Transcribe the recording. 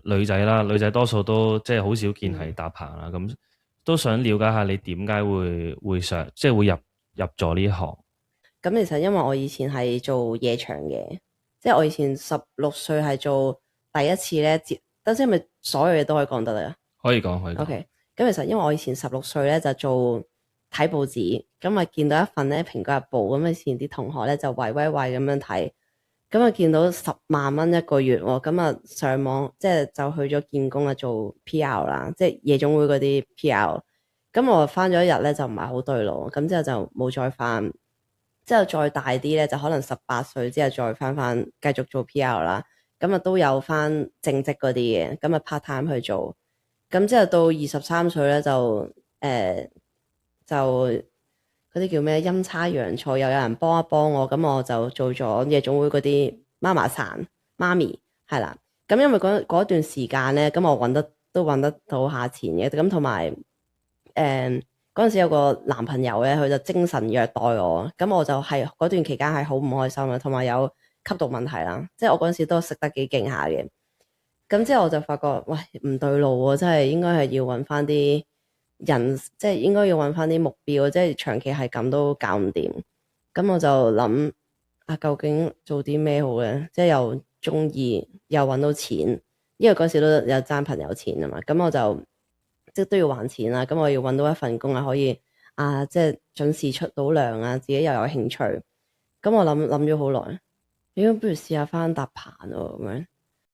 女仔啦，女仔多數都即係好少見係搭棚啦，咁都想了解下你點解會上，即係會入咗呢行。咁其實因為我以前係做夜場嘅，即係我以前16歲係做第一次咧接，等先係咪所有嘢都可以講得啦可以講，可以講。？OK，咁其實因為我以前16歲咧就做睇報紙，咁啊見到一份咧《蘋果日報》，咁以前啲同學咧就圍威喂咁樣睇，咁啊見到10萬蚊一個月喎，咁啊上網即係就去咗見工啊做 PR 啦，即係夜總會嗰啲 PR。咁我翻咗一日咧就唔係好對路，咁之後就冇再翻。之後再大啲咧，就可能18歲之後再翻繼續做 PR 啦。咁啊都有翻正職嗰啲嘅，咁啊 part time 去做。咁之後到23歲咧誒就嗰啲叫咩陰差陽錯，又有人幫一幫我，咁我就做咗夜總會嗰啲媽媽散媽咪係啦。咁因為嗰段時間咧，咁我揾得到下錢嘅，咁同埋嗰陣時有個男朋友咧，佢就精神虐待我，咁我就係嗰段期間係好唔開心啊，同埋有吸毒問題啦，即係我嗰陣時都食得幾勁下嘅。咁之後我就發覺，喂，唔對路喎，真係應該係要揾翻啲人，即係應該要揾翻啲目標，即係長期係咁都搞唔掂。咁我就諗啊，究竟做啲咩好咧？即係又中意又揾到錢，因為嗰時都有爭朋友錢啊嘛。咁我就即係都要還錢啦。咁我要揾到一份工啊，可以啊，即係準時出到糧啊，自己又有興趣。咁我諗咗好耐，應該不如試下翻搭棚喎咁樣。